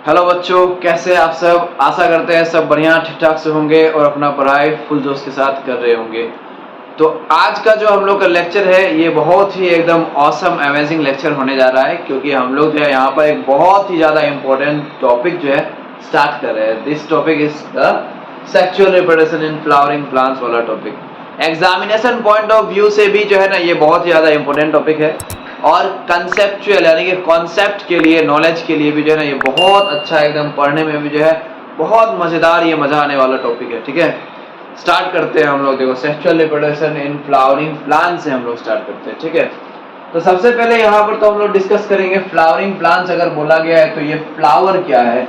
Hello बच्चों, कैसे आप सब। आशा करते हैं सब बढ़िया ठीक ठाक से होंगे और अपना पढ़ाई फुल जोश के साथ कर रहे होंगे। तो आज का जो हम लोग का लेक्चर है ये बहुत ही एकदम ऑसम अमेजिंग लेक्चर होने जा रहा है, क्योंकि हम लोग जो है यहाँ पर एक बहुत ही ज़्यादा इम्पोर्टेंट टॉपिक जो है स्टार्ट कर रहे हैं। This topic is the sexual reproduction in flowering plants वाला topic. Examination point of view से भी जो है ना ये बहुत ही ज़्यादा इम्पोर्टेंट टॉपिक है, और कंसेप्चुअल यानी कि कॉन्सेप्ट के लिए, नॉलेज के लिए भी जो है ना ये बहुत अच्छा, एकदम पढ़ने में भी जो है बहुत मज़ेदार, ये मज़ा आने वाला टॉपिक है। ठीक है, स्टार्ट करते हैं हम लोग। देखो, sexual reproduction in flowering plant से हम लोग स्टार्ट करते हैं। ठीक है, तो सबसे पहले यहाँ पर तो हम लोग डिस्कस करेंगे फ्लावरिंग प्लांट्स अगर बोला गया है तो ये फ्लावर क्या है।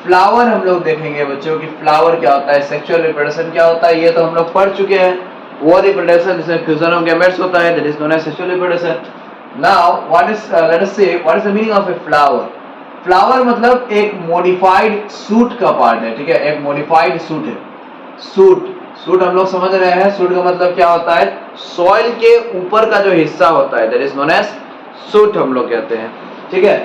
फ्लावर हम लोग देखेंगे बच्चों की फ्लावर क्या होता है, सेक्सुअल रिप्रोडक्शन क्या होता है, ये तो हम लोग पढ़ चुके हैं। वो रिप्रोडक्शन जिसमें फ्यूजन ऑफ गैमेट्स होता है, that is known as sexual reproduction. Now, let us say what is the meaning of a flower? Flower मतलब एक मॉडिफाइड सूट का पार्ट है। ठीक है, एक मॉडिफाइड सूट है। सूट हम लोग समझ रहे हैं। सूट का मतलब क्या होता है, सॉइल के ऊपर का जो हिस्सा होता है, that is known as shoot हम लोग कहते हैं। ठीक है,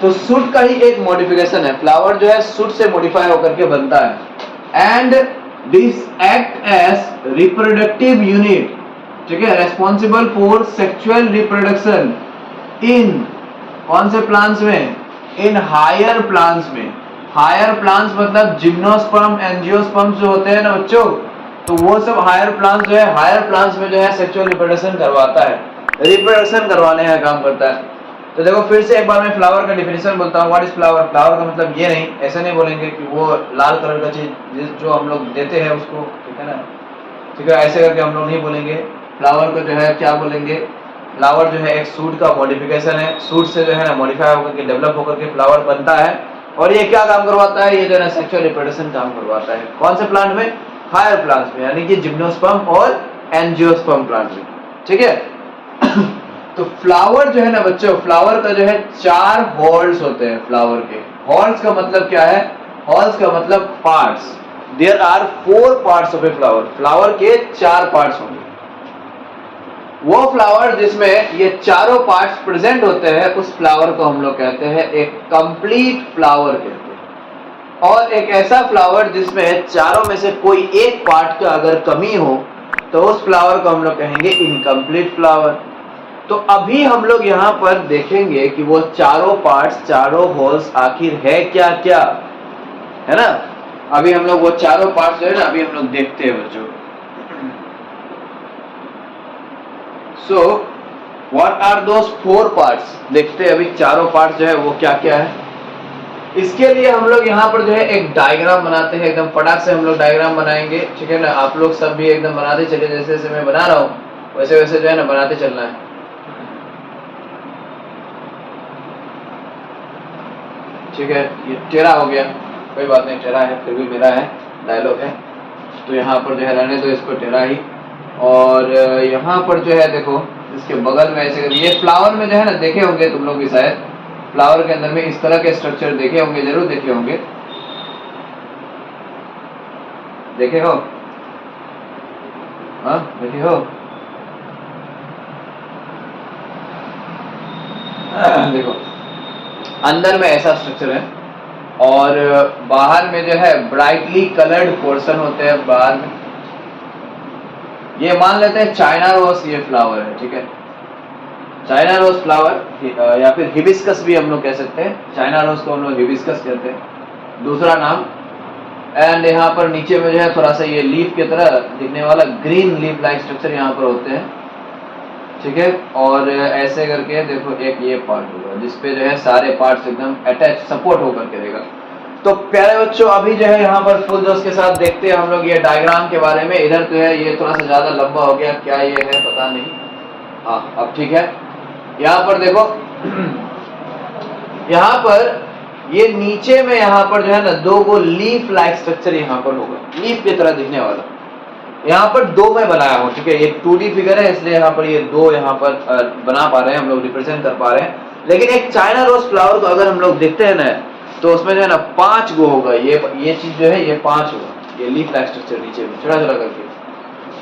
तो सूट का ही एक मॉडिफिकेशन है। फ्लावर जो है सूट से मॉडिफाई होकर के बनता है। And this act as reproductive unit, ठीक है, responsible for sexual reproduction in कौन से प्लांट्स में, इन हायर प्लांट्स में। हायर प्लांट्स मतलब जिम्नोस्पर्म, एंजियोस्पर्म जो होते हैं ना बच्चों, तो वो सब हायर प्लांट्स जो है, हायर प्लांट्स में जो है सेक्सुअल रिप्रोडक्शन करवाता है, रिप्रोडक्शन करवाने का काम करता है। तो देखो फिर से एक बार मैं फ्लावर का डिफिनेशन बोलता हूँ। What is flower? फ्लावर का मतलब ये नहीं, ऐसे नहीं बोलेंगे कि वो लाल कलर का चीज जो हम लोग देते हैं उसको, ठीक है ना, ठीक है, ऐसे करके हम लोग नहीं बोलेंगे। फ्लावर को जो है क्या बोलेंगे, फ्लावर जो है एक सूट का मॉडिफिकेशन है। सूट से जो है ना मॉडिफाई होकर के, डेवलप होकर के फ्लावर बनता है। और ये क्या काम करवाता है, ये जो है ना सेक्सुअल रिप्रोडक्शन काम करवाता है। कौन से प्लांट में? हायर प्लांट्स में, यानी कि जिम्नोस्पर्म और एंजियोस्पर्म प्लांट में। ठीक है तो फ्लावर जो है ना बच्चों, फ्लावर का जो है 4 हॉल्स होते हैं फ्लावर के। हॉल्स का मतलब क्या है? हॉल्स का मतलब parts. There are 4 parts of a flower. Flower के 4 पार्ट्स होंगे। वो फ्लावर जिसमें ये चारों पार्ट्स प्रेजेंट होते हैं उस फ्लावर को हम लोग कहते हैं एक कंप्लीट फ्लावर कहते हैं। और एक ऐसा फ्लावर जिसमें चारों में से कोई एक पार्ट का अगर कमी हो तो उस फ्लावर को हम लोग कहेंगे इनकम्प्लीट फ्लावर। तो अभी हम लोग यहाँ पर देखेंगे कि वो चारों पार्ट्स, चारों होल्स आखिर है क्या क्या, है ना। अभी हम लोग वो चारों पार्ट्स जो है ना अभी हम लोग देखते हैं बच्चों। So, what are those 4 parts? देखते हैं अभी चारों पार्ट्स जो है वो क्या क्या है। इसके लिए हम लोग यहाँ पर जो है एक डायग्राम बनाते हैं। एकदम फटाक से हम लोग डायग्राम बनाएंगे, ठीक है ना। आप लोग सब भी एकदम बनाते चलिए, जैसे जैसे मैं बना रहा हूँ वैसे वैसे जो है ना बनाते चलना है। ठीक है, ये टेढ़ा हो गया, कोई बात नहीं, टेढ़ा है फिर भी मेरा है, डायलॉग है, तो यहाँ पर जो है रहने दो इसको टेढ़ा ही। और यहाँ पर जो है देखो इसके बगल में ऐसे, ये फ्लावर में जो है ना देखे होंगे तुम लोग भी शायद, फ्लावर के अंदर में इस तरह के स्ट्रक्चर देखे होंगे, जरूर देखे होंगे। देखे हो? हाँ देखे हो? देखो अंदर में ऐसा स्ट्रक्चर है और बाहर में जो है ब्राइटली कलर्ड पोर्शन होते हैं बाहर में। ये मान लेते हैं चाइना रोज ये फ्लावर है, ठीक है, चाइना रोज फ्लावर या फिर हिबिस्कस भी हम लोग कह सकते हैं। चाइना रोज को हम लोग हिबिस्कस कहते हैं, दूसरा नाम। एंड यहाँ पर नीचे में जो है थोड़ा सा ये लीफ की तरह दिखने वाला ग्रीन लीफ लाइक स्ट्रक्चर यहाँ पर होते हैं, ठीक है। और ऐसे करके देखो एक ये पार्ट होगा जिसपे जो है सारे पार्ट्स एकदम अटैच, सपोर्ट होकर के देगा। तो प्यारे बच्चों अभी जो है यहाँ पर फुल जोश के साथ देखते हैं हम लोग ये डायग्राम के बारे में। इधर तो है ये थोड़ा सा ज्यादा लंबा हो गया, क्या ये है पता नहीं। हाँ अब ठीक है। यहाँ पर देखो यहाँ पर ये नीचे में यहाँ पर जो है ना 2 गो लीफ लाइक स्ट्रक्चर यहाँ पर होगा, लीफ की तरह दिखने वाला। यहाँ पर 2 मैं बनाया हूँ, ठीक है, ये 2D फिगर है इसलिए यहाँ पर ये 2 यहाँ पर बना पा रहे हैं हम लोग, रिप्रेजेंट कर पा रहे हैं। लेकिन एक चाइना रोज फ्लावर को अगर हम लोग देखते हैं ना तो उसमें जो है ना 5 गो होगा। ये चीज जो है ये 5 होगा, ये लीफ लाइक स्ट्रक्चर नीचे में छोटा छोटा करके।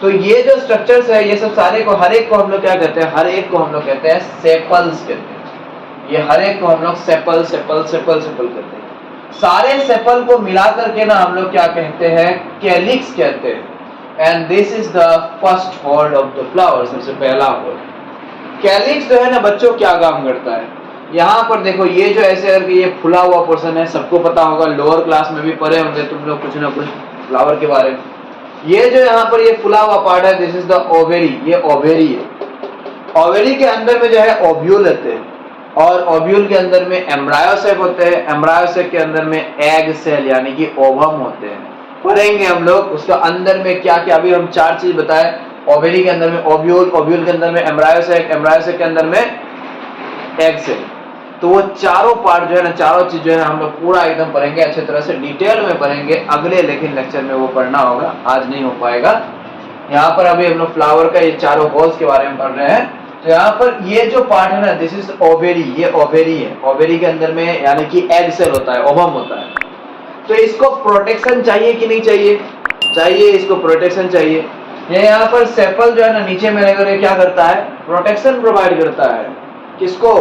तो ये जो स्ट्रक्चर्स है ये सब सारे को, हर एक को हम लोग क्या कहते हैं, हर एक को हम लोग कहते हैं सेपल्स कहते हैं। ये हर एक को हम लोग सेपल सेपल सेपल सेपल कहते हैं। सारे सेपल को मिला करके ना हम लोग क्या कहते हैं, कैलिक्स कहते हैं। And this is the first hall of the flower, सबसे पहला हॉल। कैलिक्स जो है ना बच्चों क्या काम करता है, यहाँ पर देखो ये जो ऐसे करके ये फुला हुआ पोर्शन है, सबको पता होगा, लोअर क्लास में भी पढ़े होंगे तुम लोग कुछ ना कुछ फ्लावर के बारे में। ये जो यहाँ पर ये फुला हुआ पार्ट है, दिस इज द ओवेरी, ये ओवेरी है। ओवेरी के अंदर में जो है ओव्यूल होते हैं, और ओव्यूल के अंदर में एम्ब्रायोसेक होते हैं, एम्ब्रायोसेक के अंदर में एग सेल यानी कि ओवम होते हैं। पढ़ेंगे हम लोग उसका अंदर में क्या क्या, अभी हम 4 चीज बताए। ओवेरी के अंदर में ओव्यूल, ओव्यूल के अंदर में एम्ब्रायोसेक, एम्ब्रायोसेक के अंदर में एग सेल। तो वो चारों पार्ट जो है ना, चारों चीज जो है हम लोग पूरा एकदम पढ़ेंगे, अच्छे तरह से डिटेल में पढ़ेंगे अगले लेकिन लेक्चर में वो पढ़ना होगा, आज नहीं हो पाएगा। यहाँ पर अभी हम लोग फ्लावर का ये चारों होल्स के बारे में पढ़ रहे हैं। तो यहाँ पर ये जो पार्ट है ना, दिस इज ओवेरी, ये ओवेरी है। ओवेरी के अंदर में यानी कि एग सेल होता है, ओवम होता है। तो इसको प्रोटेक्शन चाहिए कि नहीं चाहिए, चाहिए, इसको प्रोटेक्शन चाहिए। ये यहाँ पर सेपल जो है ना नीचे में रहकर क्या करता है, प्रोटेक्शन प्रोवाइड करता है, किसको,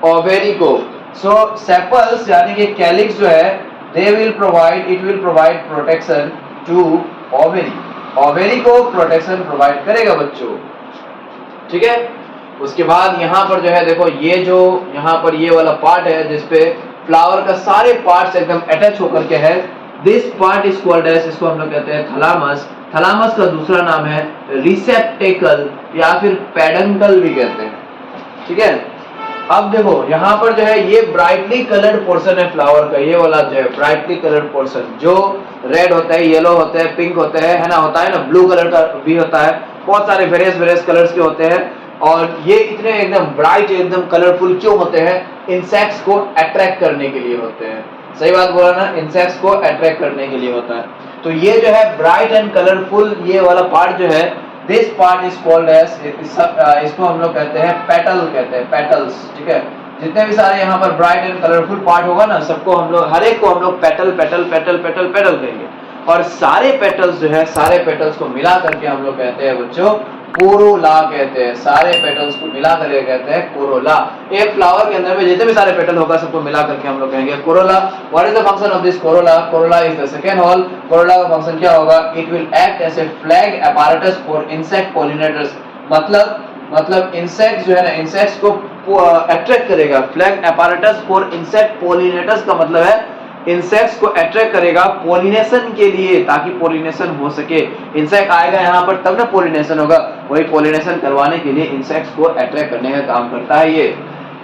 ओवेरी को। सो सेपल्स यानी कि कैलिक्स जो है, they will provide, it will provide protection to ovary, ovary को प्रोटेक्शन प्रोवाइड करेगा बच्चों, ठीक है। उसके बाद यहाँ पर जो है देखो, ये जो यहाँ पर ये वाला पार्ट है जिसपे फ्लावर का सारे पार्ट्स एकदम अटैच होकर के है, this part is called as, इसको हम लोग कहते हैं थैलामस। थैलामस का दूसरा नाम है रिसेप्टेकल या फिर पेडंकल भी कहते हैं, ठीक है। अब देखो यहाँ पर जो है ये ब्राइटली कलर्ड पोर्शन है फ्लावर का, ये वाला जो है ब्राइटली कलर्ड पोर्शन, जो रेड होता है, येलो होता है, पिंक होता है ना, होता है ना, ब्लू कलर का भी होता है, बहुत सारे वेरियस कलर्स के होते हैं। और ये इतने एकदम ब्राइट, एकदम कलरफुल क्यों होते हैं, इंसेक्ट्स को अट्रैक्ट करने के लिए होते हैं। सही बात बोला ना, इंसेक्ट्स को अट्रैक्ट करने के लिए होता है। तो ये जो है ब्राइट एंड कलरफुल ये वाला पार्ट जो है, this part is called as, इसको हम लोग कहते हैं पेटल, कहते हैं पेटल्स, ठीक है। जितने भी सारे यहाँ पर ब्राइट एंड कलरफुल पार्ट होगा ना, सबको हम लोग, हर एक को हम लोग petal petal petal petal petal कहेंगे। और सारे पेटल्स जो है, सारे पेटल्स को मिला करके हम लोग कहते हैं बच्चों कोरोला कहते हैं, सारे पेटल्स को मिला करके कहते हैं कोरोला। एक फ्लावर के अंदर में जितने भी सारे पेटल होगा सबको मिला करके हम लोग कहेंगे corolla. What is the function of this corolla, corolla is the second whorl. Corolla का फंक्शन क्या होगा, it will act as a flag apparatus for insect pollinators, मतलब इंसेक्ट जो है ना, इंसेक्ट्स को अट्रैक्ट करेगा। Flag apparatus for insect pollinators का मतलब है इंसेक्ट्स को अट्रैक्ट करेगा पोलिनेशन के लिए, ताकि पोलिनेशन हो सके। इंसेक्ट आएगा यहाँ पर तब ना पोलिनेशन होगा, वही पोलिनेशन करवाने के लिए इंसेक्ट्स को अट्रैक्ट करने का काम करता है ये।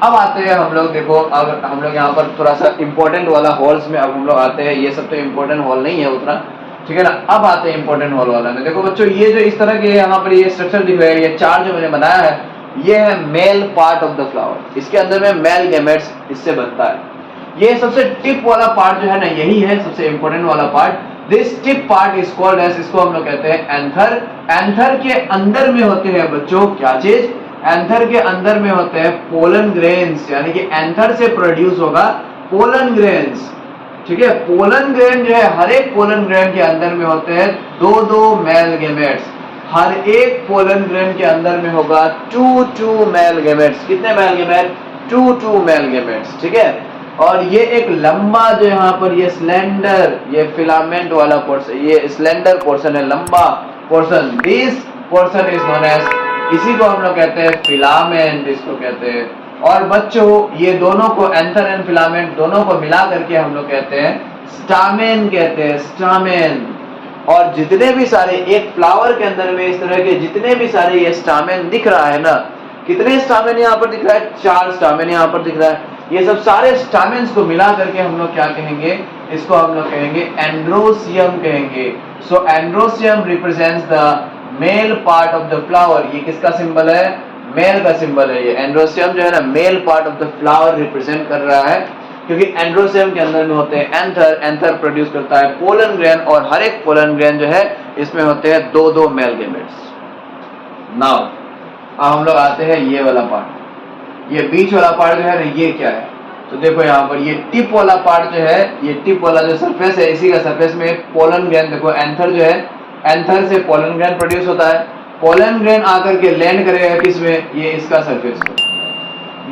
अब आते हैं हम लोग, देखो अब हम लोग यहाँ पर थोड़ा सा इंपॉर्टेंट वाला हॉल्स में अब हम लोग आते हैं। ये सब तो इंपॉर्टेंट हॉल नहीं है उतना, ठीक है ना। अब आते हैं इंपॉर्टेंट हॉल वाला में। देखो बच्चों, ये जो इस तरह के यहाँ पर ये स्ट्रक्चर दिख रहा है, ये 4 जो मैंने बनाया है, ये है mail part of the flower. इसके अंदर में मेल गैमेट्स इससे बनता है। ये सबसे टिप वाला पार्ट जो है ना, यही है सबसे इंपॉर्टेंट वाला part. This tip part is called as, इसको हम लोग कहते हैं एंथर। एंथर के अंदर में होते हैं बच्चों क्या चीज, एंथर के अंदर में होते हैं पोलन ग्रेन्स, यानी कि एंथर से प्रोड्यूस होगा पोलन ग्रेन्स, ठीक है। पोलन ग्रेन जो है, हर एक पोलन ग्रेन के अंदर में होते हैं 2-2 मेल गैमेट्स। हर एक पोलन ग्रेन के अंदर में होगा 2-2 मेल गैमेट्स। कितने मेल गैमेट, 2-2 मेल गैमेट्स, ठीक है। और ये एक लंबा जो यहाँ पर ये स्लेंडर, ये फिलामेंट वाला पोर्शन, ये स्लेंडर पोर्शन है, लंबा portion, this portion is known as, इसी को हम लोग कहते हैं फिलामेंट, इसको कहते हैं। और बच्चों ये दोनों को, एंथर एंड फिलामेंट दोनों को मिला करके हम लोग कहते हैं स्टामेन, कहते हैं स्टामेन। और जितने भी सारे एक फ्लावर के अंदर में इस तरह के जितने भी सारे ये स्टामेन दिख रहा है ना, कितने स्टामेन यहाँ पर दिख रहा है, 4 स्टामेन यहाँ पर दिख रहा है। ये सब सारे स्टामेन्स को मिला करके हम लोग क्या कहेंगे, इसको हम लोग कहेंगे एंड्रोसियम कहेंगे। So androecium represents the male part of the flower. ये किसका सिंबल है, मेल का सिंबल है। ये एंड्रोसियम जो है ना, mail part of the flower represent कर रहा है, क्योंकि एंड्रोसियम के अंदर में होते हैं एंथर, एंथर प्रोड्यूस करता है पोलन ग्रेन, और हर एक पोलन ग्रेन जो है इसमें होते हैं 2-2 मेल गैमेट्स। नाउ अब हम लोग आते हैं ये वाला पार्ट, ये बीच वाला पार्ट जो है ना, ये क्या है, तो देखो यहाँ पर ये टिप वाला पार्ट जो है, ये टिप वाला जो सरफेस है, इसी का सरफेस में पोलन ग्रेन, देखो एंथर जो है, एंथर से पोलन ग्रेन प्रोड्यूस होता है। पोलन ग्रेन आकर के लैंड करेगा किसमें, ये इसका सरफेस पे,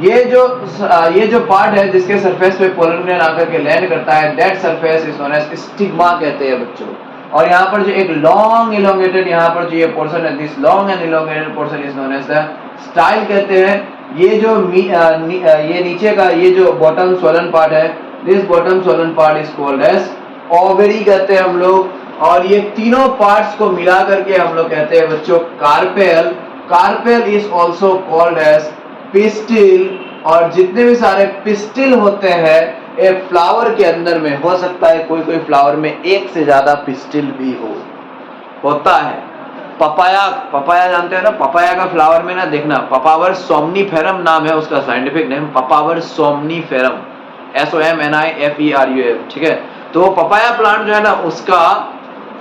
ये जो पार्ट है जिसके सरफेस पे पोलन ग्रेन आकर के लैंड करता है, that surface is known as stigma कहते हैं बच्चों। और यहाँ पर जो एक लॉन्ग इलोंगेटेड यहाँ पर जो ये पोर्शन है, this long and elongated portion is known as the style कहते हैं। ये जो ये नीचे का ये जो बॉटम स्वोलन पार्ट है, this bottom swollen part is called as ovary कहते हैं हम लोग। और ये तीनों पार्ट्स को मिला करके हम लोग कहते हैं बच्चों carpel. Carpel is also called as pistil. और जितने भी सारे पिस्टिल होते हैं एक फ्लावर के अंदर में, हो सकता है कोई कोई फ्लावर में एक से ज्यादा पिस्टिल भी होता है। पपाया जानते हैं ना, पपाया का फ्लावर में ना देखना, पपावर सोमनीफेरम नाम है उसका scientific name, Papaver somniferum, SOMNIFERUM, ठीक है। तो पपाया प्लांट जो है ना उसका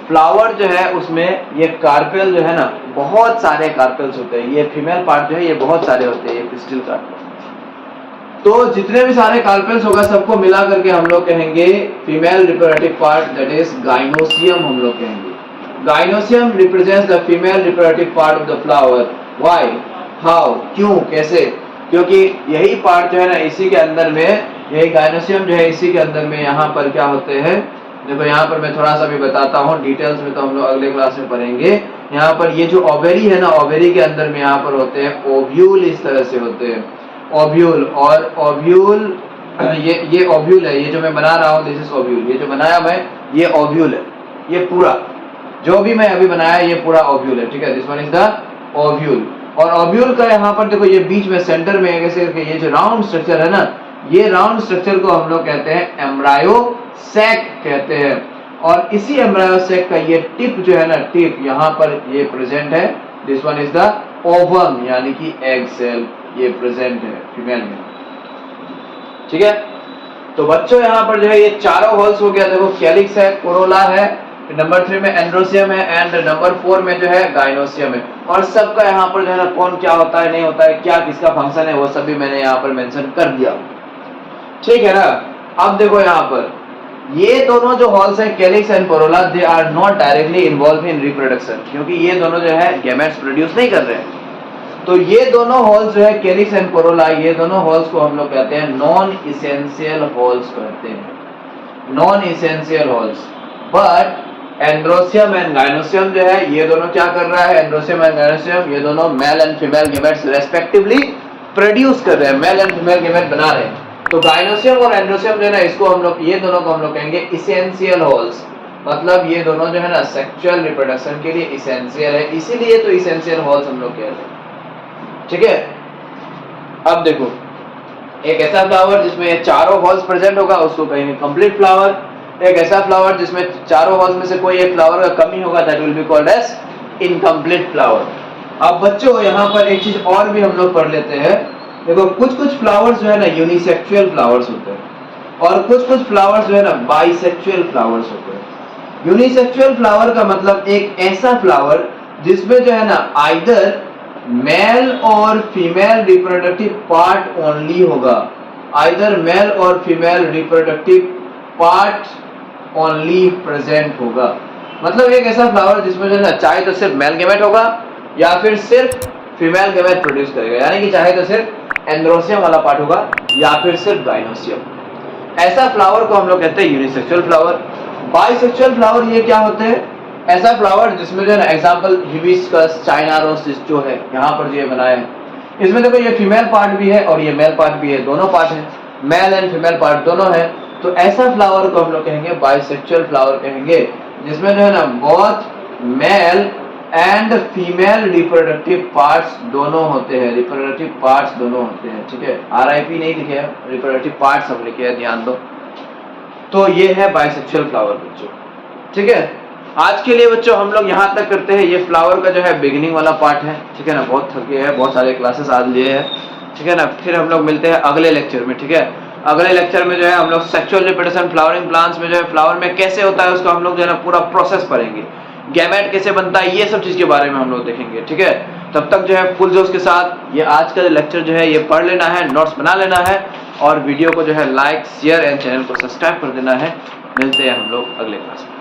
फ्लावर जो है उसमें ये कार्पेल जो है ना बहुत सारे कार्पेल्स होते हैं। ये फीमेल पार्ट जो है ये बहुत सारे होते हैं, ये पिस्टिल कार्पेल। तो जितने भी सारे कार्पेल्स होगा सबको मिला करके हम लोग कहेंगे female reproductive part, that is gynoecium हम लोग कहेंगे। Gynoecium represents the female reproductive part of the flower. Why, how, क्यों, कैसे? क्योंकि यही पार्ट जो है ना इसी के अंदर में, यही गाइनोसियम जो है इसी के अंदर में यहाँ पर क्या होते हैं, देखो यहाँ पर मैं थोड़ा सा भी बताता हूँ, डिटेल्स में तो हम लोग अगले क्लास में पढ़ेंगे। यहाँ पर ये जो ओवेरी है ना, ओवेरी के अंदर में यहाँ पर होते हैं ओव्यूल, इस तरह से होते हैं ओव्यूल। और ओव्यूल ये ओव्यूल है, ये जो मैं बना रहा हूँ दिस इज ओव्यूल, ये जो बनाया मैं ये ओव्यूल है, ये पूरा जो भी मैं अभी बनाया ये पूरा ओव्यूल है, ठीक है। This one is the ovule. और ओव्यूल का यहाँ पर देखो ये बीच में सेंटर में कैसे करके ये जो राउंड स्ट्रक्चर है ना, ये राउंड स्ट्रक्चर को हम लोग कहते हैं एम्ब्रायो सैक कहते हैं। और इसी एम्ब्रायो सैक का ये टिप जो है ना, टिप यहाँ पर ये प्रेजेंट है, this one is the ovum यानी कि एग सेल, ये प्रेजेंट है फीमेल में, ठीक है। तो बच्चों यहाँ पर जो है ये चारों होल्स हो गया, देखो कैलिक्स है, कोरोला है, नंबर 3 में एंड्रोसियम है एंड नंबर 4 में जो है गाइनोसियम है। और सबका यहाँ पर जो है ना कौन क्या होता है नहीं होता है, क्या किसका फंक्शन है, वो सब भी मैंने यहाँ पर मेंशन कर दिया, ठीक है ना। अब देखो यहाँ पर ये दोनों जो हॉल्स हैं calyx and corolla, they are not directly involve in reproduction, क्योंकि ये दोनों जो है गैमेट्स प्रोड्यूस नहीं कर रहे हैं। तो ये दोनों हॉल्स जो है कैलिक्स एंड कोरोला, ये दोनों हॉल्स को हम लोग कहते हैं नॉन इसेंशियल हॉल्स कहते हैं, non essential halls. But androecium and gynoecium जो है ये दोनों क्या कर रहा है, एंड्रोसियम एंड गाइनोसियम ये दोनों male and female gametes respectively produce कर रहे हैं, मेल एंड फीमेल गैमेट बना रहे हैं। तो गाइनोसियम और एंड्रोसियम जो है ना इसको हम लोग, ये दोनों को हम लोग कहेंगे इसेंशियल हॉल्स। मतलब ये दोनों जो है ना सेक्सुअल रिप्रोडक्शन के लिए इसेंशियल है, इसीलिए तो इसेंशियल हॉल्स हम लोग कह रहे हैं, ठीक है। अब देखो एक ऐसा फ्लावर जिसमें ये चारों हॉल्स प्रेजेंट होगा उसको कहेंगे कंप्लीट फ्लावर। एक ऐसा फ्लावर जिसमें चारों हॉल्स में से कोई एक फ्लावर का कमी होगा, that will be called as incomplete flower. अब बच्चों यहाँ पर एक चीज और भी हम लोग पढ़ लेते हैं, देखो कुछ कुछ फ्लावर्स जो है ना यूनिसेक्सुअल फ्लावर्स होते हैं और कुछ कुछ फ्लावर्स जो है ना बाइसेक्सुअल फ्लावर्स होते हैं। यूनिसेक्सुअल फ्लावर का मतलब एक ऐसा फ्लावर जिसमें जो है ना आइदर मेल और फीमेल रिप्रोडक्टिव पार्ट ओनली होगा, आइदर मेल और female reproductive part only present होगा। मतलब एक ऐसा फ्लावर जिसमें जो है ना चाहे तो सिर्फ मेल गैमेट होगा या फिर सिर्फ फीमेल गैमेट प्रोड्यूस करेगा, यानी कि चाहे तो सिर्फ एंड्रोसियम वाला पार्ट होगा या फिर सिर्फ गाइनोसियम। ऐसा फ्लावर को हम लोग कहते हैं यूनिसेक्सुअल फ्लावर। बाइसेक्सुअल फ्लावर ये क्या होते हैं, ऐसा फ्लावर जिसमें जो है ना एग्जांपल हिबिस्कस, चाइना रोज जो है यहाँ पर जो ये बनाया है, इसमें देखो ये फीमेल पार्ट भी है और ये मेल पार्ट भी है, दोनों पार्ट है, मेल एंड फीमेल पार्ट दोनों है। तो ऐसा फ्लावर को हम लोग कहेंगे बाइसेक्सुअल फ्लावर कहेंगे, जिसमें जो है ना both male and female reproductive parts दोनों होते हैं, रिप्रोडक्टिव पार्ट्स दोनों होते हैं, ठीक है। RIP नहीं लिखे है, रिप्रोडक्टिव पार्ट्स हम लिखे हैं, ध्यान दो। तो ये है बाइसेक्सुअल फ्लावर बच्चों, ठीक है। आज के लिए बच्चों हम लोग यहाँ तक करते हैं, ये फ्लावर का जो है बिगिनिंग वाला पार्ट है, ठीक है ना। बहुत थके हैं, बहुत सारे क्लासेस आज लिए हैं, ठीक है ना। फिर हम लोग मिलते हैं अगले लेक्चर में, ठीक है। अगले लेक्चर में जो है हम लोग सेक्सुअल रिप्रोडक्शन फ्लावरिंग प्लांट्स में जो है फ्लावर में कैसे होता है उसको हम लोग जो है ना पूरा प्रोसेस पढ़ेंगे, गैमेट कैसे बनता है, ये सब चीज के बारे में हम लोग देखेंगे, ठीक है। तब तक जो है फुल जोश के साथ ये आज का लेक्चर जो है ये पढ़ लेना है, नोट्स बना लेना है और वीडियो को जो है लाइक शेयर एंड चैनल को सब्सक्राइब कर देना है। मिलते हैं हम लोग अगले क्लास में।